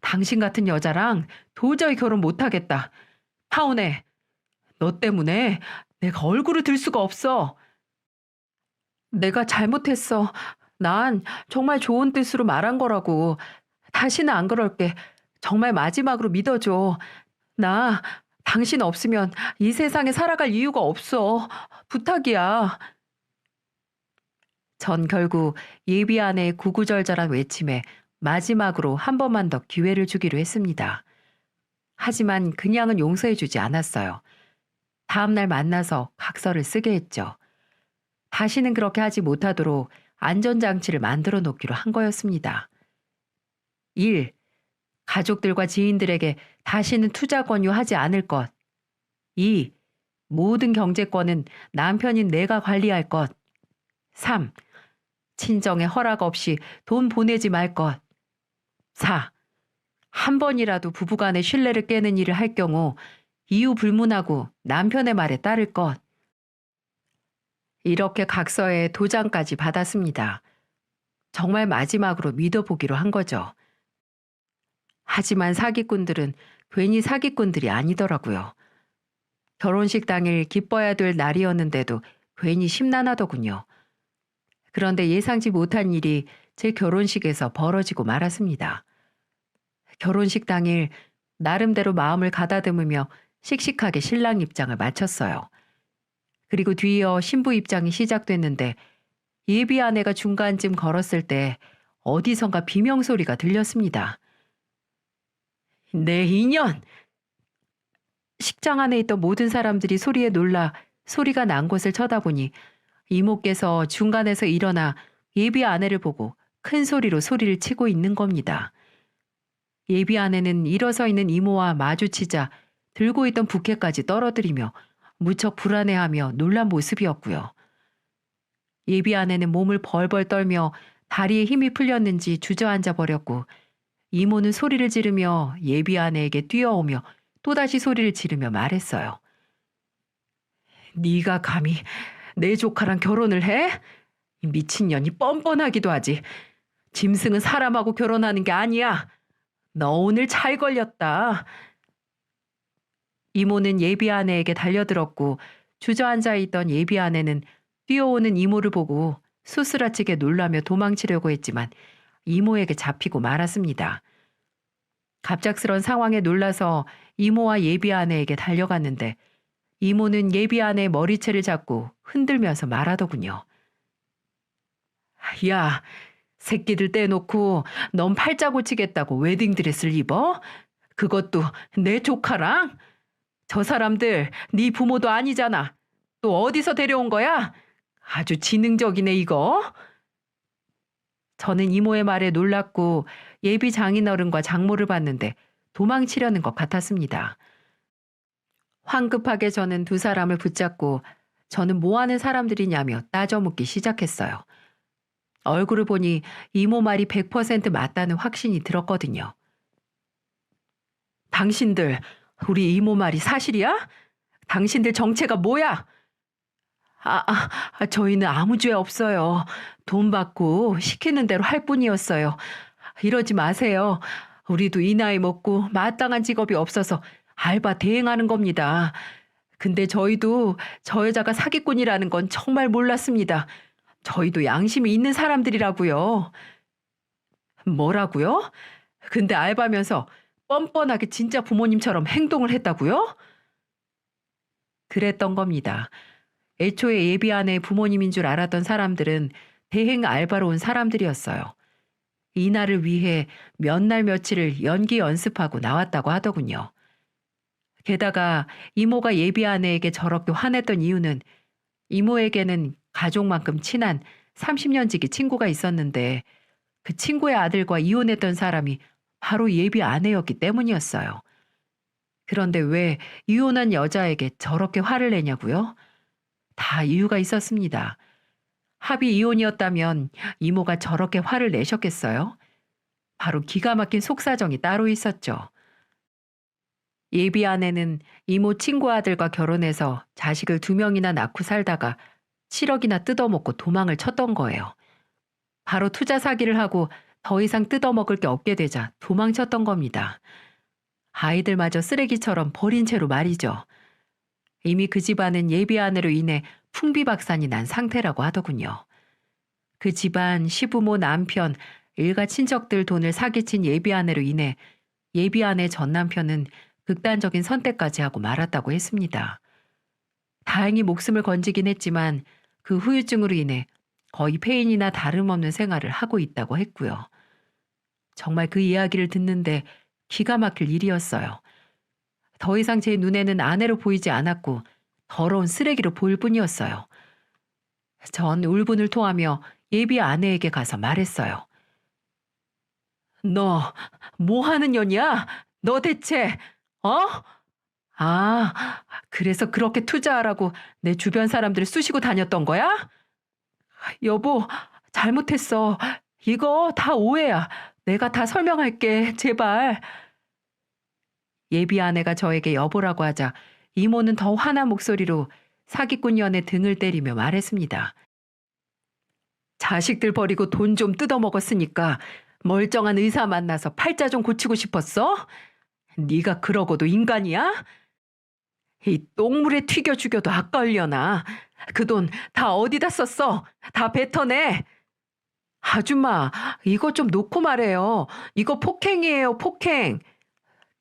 당신 같은 여자랑 도저히 결혼 못하겠다. 파혼해. 너 때문에 내가 얼굴을 들 수가 없어. 내가 잘못했어. 난 정말 좋은 뜻으로 말한 거라고. 다시는 안 그럴게. 정말 마지막으로 믿어줘. 나 당신 없으면 이 세상에 살아갈 이유가 없어. 부탁이야. 전 결국 예비 아내의 구구절절한 외침에 마지막으로 한 번만 더 기회를 주기로 했습니다. 하지만 그냥은 용서해주지 않았어요. 다음날 만나서 각서를 쓰게 했죠. 다시는 그렇게 하지 못하도록 안전장치를 만들어 놓기로 한 거였습니다. 1. 가족들과 지인들에게 다시는 투자 권유하지 않을 것. 2. 모든 경제권은 남편인 내가 관리할 것. 3. 친정의 허락 없이 돈 보내지 말 것. 4. 한 번이라도 부부간의 신뢰를 깨는 일을 할 경우 이유 불문하고 남편의 말에 따를 것. 이렇게 각서에 도장까지 받았습니다. 정말 마지막으로 믿어보기로 한 거죠. 하지만 사기꾼들은 괜히 사기꾼들이 아니더라고요. 결혼식 당일 기뻐야 될 날이었는데도 괜히 심란하더군요. 그런데 예상치 못한 일이 제 결혼식에서 벌어지고 말았습니다. 결혼식 당일 나름대로 마음을 가다듬으며 씩씩하게 신랑 입장을 마쳤어요. 그리고 뒤이어 신부 입장이 시작됐는데 예비 아내가 중간쯤 걸었을 때 어디선가 비명소리가 들렸습니다. 내 인연! 식장 안에 있던 모든 사람들이 소리에 놀라 소리가 난 곳을 쳐다보니 이모께서 중간에서 일어나 예비 아내를 보고 큰 소리로 소리를 치고 있는 겁니다. 예비 아내는 일어서 있는 이모와 마주치자 들고 있던 부케까지 떨어뜨리며 무척 불안해하며 놀란 모습이었고요. 예비 아내는 몸을 벌벌 떨며 다리에 힘이 풀렸는지 주저앉아 버렸고 이모는 소리를 지르며 예비 아내에게 뛰어오며 또다시 소리를 지르며 말했어요. 네가 감히 내 조카랑 결혼을 해? 이 미친년이 뻔뻔하기도 하지. 짐승은 사람하고 결혼하는 게 아니야. 너 오늘 잘 걸렸다. 이모는 예비 아내에게 달려들었고 주저앉아 있던 예비 아내는 뛰어오는 이모를 보고 수스라치게 놀라며 도망치려고 했지만 이모에게 잡히고 말았습니다. 갑작스런 상황에 놀라서 이모와 예비 아내에게 달려갔는데 이모는 예비 아내의 머리채를 잡고 흔들면서 말하더군요. 야, 새끼들 떼놓고 넌 팔자 고치겠다고 웨딩드레스를 입어? 그것도 내 조카랑? 저 사람들 네 부모도 아니잖아. 또 어디서 데려온 거야? 아주 지능적이네 이거. 저는 이모의 말에 놀랐고 예비 장인어른과 장모를 봤는데 도망치려는 것 같았습니다. 황급하게 저는 두 사람을 붙잡고 저는 뭐 하는 사람들이냐며 따져묻기 시작했어요. 얼굴을 보니 이모 말이 100% 맞다는 확신이 들었거든요. 당신들, 우리 이모 말이 사실이야? 당신들 정체가 뭐야? 저희는 아무 죄 없어요. 돈 받고 시키는 대로 할 뿐이었어요. 이러지 마세요. 우리도 이 나이 먹고 마땅한 직업이 없어서 알바 대행하는 겁니다. 근데 저희도 저 여자가 사기꾼이라는 건 정말 몰랐습니다. 저희도 양심이 있는 사람들이라고요. 뭐라고요? 근데 알바면서 뻔뻔하게 진짜 부모님처럼 행동을 했다고요? 그랬던 겁니다. 애초에 예비 아내의 부모님인 줄 알았던 사람들은 대행 알바로 온 사람들이었어요. 이날을 위해 몇 날 며칠을 연기 연습하고 나왔다고 하더군요. 게다가 이모가 예비 아내에게 저렇게 화냈던 이유는 이모에게는 가족만큼 친한 30년 지기 친구가 있었는데 그 친구의 아들과 이혼했던 사람이 바로 예비 아내였기 때문이었어요. 그런데 왜 이혼한 여자에게 저렇게 화를 내냐고요? 다 이유가 있었습니다. 합의 이혼이었다면 이모가 저렇게 화를 내셨겠어요? 바로 기가 막힌 속사정이 따로 있었죠. 예비 아내는 이모 친구 아들과 결혼해서 자식을 2명이나 낳고 살다가 7억이나 뜯어먹고 도망을 쳤던 거예요. 바로 투자 사기를 하고 더 이상 뜯어먹을 게 없게 되자 도망쳤던 겁니다. 아이들마저 쓰레기처럼 버린 채로 말이죠. 이미 그 집안은 예비 아내로 인해 풍비박산이 난 상태라고 하더군요. 그 집안 시부모 남편 일가 친척들 돈을 사기친 예비 아내로 인해 예비 아내 전 남편은 극단적인 선택까지 하고 말았다고 했습니다. 다행히 목숨을 건지긴 했지만 그 후유증으로 인해 거의 폐인이나 다름없는 생활을 하고 있다고 했고요. 정말 그 이야기를 듣는데 기가 막힐 일이었어요. 더 이상 제 눈에는 아내로 보이지 않았고 더러운 쓰레기로 보일 뿐이었어요. 전 울분을 토하며 예비 아내에게 가서 말했어요. 너 뭐 하는 년이야? 너 대체 어? 아, 그래서 그렇게 투자하라고 내 주변 사람들을 쑤시고 다녔던 거야? 여보, 잘못했어. 이거 다 오해야. 내가 다 설명할게. 제발. 예비 아내가 저에게 여보라고 하자 이모는 더 화난 목소리로 사기꾼 년의 등을 때리며 말했습니다. 자식들 버리고 돈 좀 뜯어먹었으니까 멀쩡한 의사 만나서 팔자 좀 고치고 싶었어? 네가 그러고도 인간이야? 이 똥물에 튀겨 죽여도 아까울려나. 그 돈 다 어디다 썼어? 다 뱉어내. 아줌마, 이거 좀 놓고 말해요. 이거 폭행이에요, 폭행.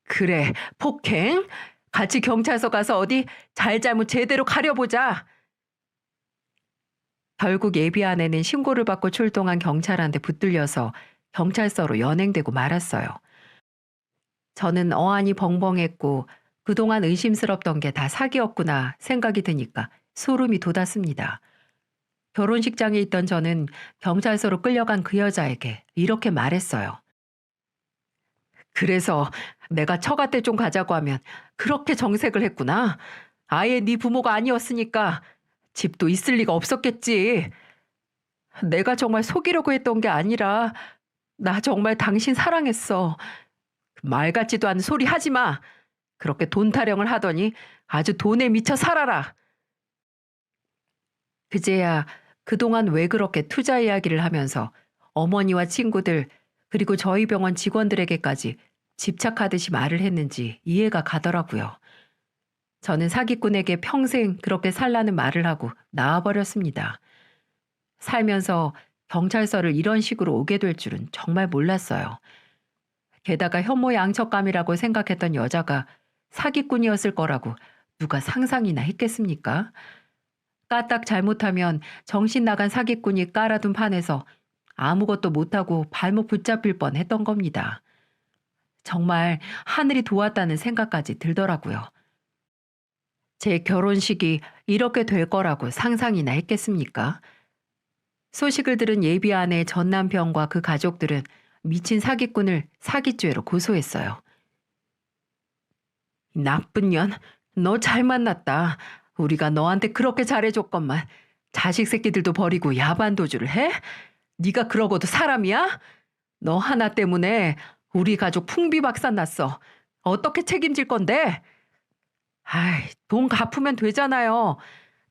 그래, 폭행? 같이 경찰서 가서 어디 잘잘못 제대로 가려보자. 결국 예비 아내는 신고를 받고 출동한 경찰한테 붙들려서 경찰서로 연행되고 말았어요. 저는 어안이 벙벙했고 그동안 의심스럽던 게 다 사기였구나 생각이 드니까 소름이 돋았습니다. 결혼식장에 있던 저는 경찰서로 끌려간 그 여자에게 이렇게 말했어요. 그래서 내가 처가 때 좀 가자고 하면 그렇게 정색을 했구나. 아예 네 부모가 아니었으니까 집도 있을 리가 없었겠지. 내가 정말 속이려고 했던 게 아니라 나 정말 당신 사랑했어. 말 같지도 않은 소리 하지 마. 그렇게 돈 타령을 하더니 아주 돈에 미쳐 살아라. 그제야 그동안 왜 그렇게 투자 이야기를 하면서 어머니와 친구들 그리고 저희 병원 직원들에게까지 집착하듯이 말을 했는지 이해가 가더라고요. 저는 사기꾼에게 평생 그렇게 살라는 말을 하고 나와버렸습니다. 살면서 경찰서를 이런 식으로 오게 될 줄은 정말 몰랐어요. 게다가 혐오양척감이라고 생각했던 여자가 사기꾼이었을 거라고 누가 상상이나 했겠습니까? 까딱 잘못하면 정신 나간 사기꾼이 깔아둔 판에서 아무것도 못하고 발목 붙잡힐 뻔했던 겁니다. 정말 하늘이 도왔다는 생각까지 들더라고요. 제 결혼식이 이렇게 될 거라고 상상이나 했겠습니까? 소식을 들은 예비 아내 전 남편과 그 가족들은 미친 사기꾼을 사기죄로 고소했어요. 나쁜 년, 너 잘 만났다. 우리가 너한테 그렇게 잘해줬건만 자식 새끼들도 버리고 야반도주를 해? 네가 그러고도 사람이야? 너 하나 때문에 우리 가족 풍비박산 났어. 어떻게 책임질 건데? 아이, 돈 갚으면 되잖아요.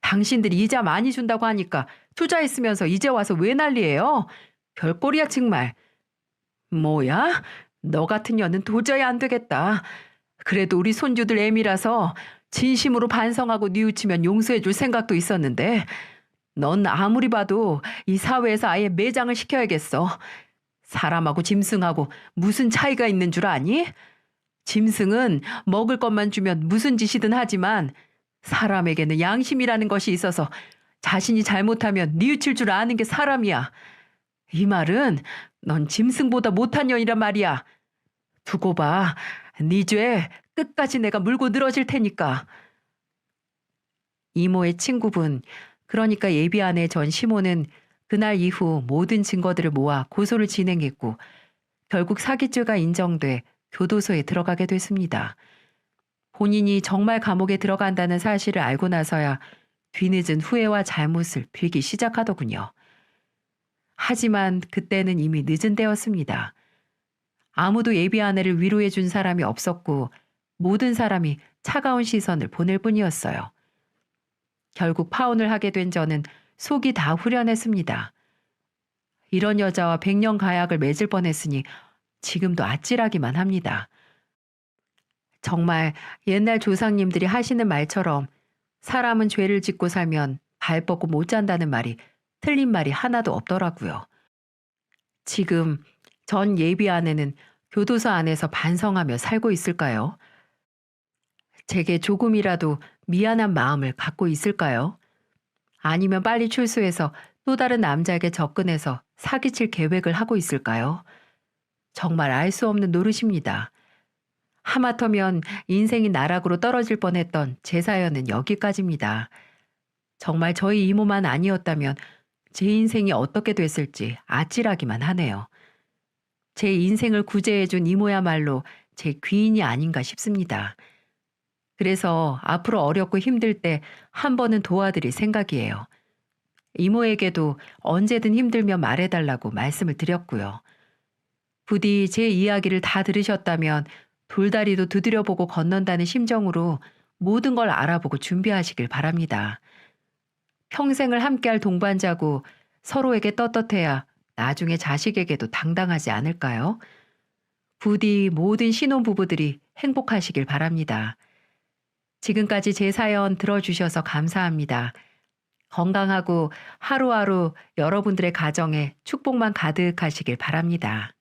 당신들이 이자 많이 준다고 하니까 투자했으면서 이제 와서 왜 난리예요? 별꼴이야 정말. 뭐야? 너 같은 년은 도저히 안 되겠다. 그래도 우리 손주들 애미라서 진심으로 반성하고 뉘우치면 용서해줄 생각도 있었는데 넌 아무리 봐도 이 사회에서 아예 매장을 시켜야겠어. 사람하고 짐승하고 무슨 차이가 있는 줄 아니? 짐승은 먹을 것만 주면 무슨 짓이든 하지만 사람에게는 양심이라는 것이 있어서 자신이 잘못하면 뉘우칠 줄 아는 게 사람이야. 이 말은 넌 짐승보다 못한 년이란 말이야. 두고 봐. 네 죄 끝까지 내가 물고 늘어질 테니까. 이모의 친구분, 그러니까 예비 아내 전 시모는 그날 이후 모든 증거들을 모아 고소를 진행했고 결국 사기죄가 인정돼 교도소에 들어가게 됐습니다. 본인이 정말 감옥에 들어간다는 사실을 알고 나서야 뒤늦은 후회와 잘못을 빌기 시작하더군요. 하지만 그때는 이미 늦은 때였습니다. 아무도 예비 아내를 위로해 준 사람이 없었고 모든 사람이 차가운 시선을 보낼 뿐이었어요. 결국 파혼을 하게 된 저는 속이 다 후련했습니다. 이런 여자와 100년 가약을 맺을 뻔했으니 지금도 아찔하기만 합니다. 정말 옛날 조상님들이 하시는 말처럼 사람은 죄를 짓고 살면 발 뻗고 못 잔다는 말이 틀린 말이 하나도 없더라고요. 지금 전 예비 아내는 교도소 안에서 반성하며 살고 있을까요? 제게 조금이라도 미안한 마음을 갖고 있을까요? 아니면 빨리 출소해서 또 다른 남자에게 접근해서 사기칠 계획을 하고 있을까요? 정말 알 수 없는 노릇입니다. 하마터면 인생이 나락으로 떨어질 뻔했던 제 사연은 여기까지입니다. 정말 저희 이모만 아니었다면 제 인생이 어떻게 됐을지 아찔하기만 하네요. 제 인생을 구제해준 이모야말로 제 귀인이 아닌가 싶습니다. 그래서 앞으로 어렵고 힘들 때 한 번은 도와드릴 생각이에요. 이모에게도 언제든 힘들면 말해달라고 말씀을 드렸고요. 부디 제 이야기를 다 들으셨다면 돌다리도 두드려보고 건넌다는 심정으로 모든 걸 알아보고 준비하시길 바랍니다. 평생을 함께할 동반자고 서로에게 떳떳해야 나중에 자식에게도 당당하지 않을까요? 부디 모든 신혼부부들이 행복하시길 바랍니다. 지금까지 제 사연 들어주셔서 감사합니다. 건강하고 하루하루 여러분들의 가정에 축복만 가득하시길 바랍니다.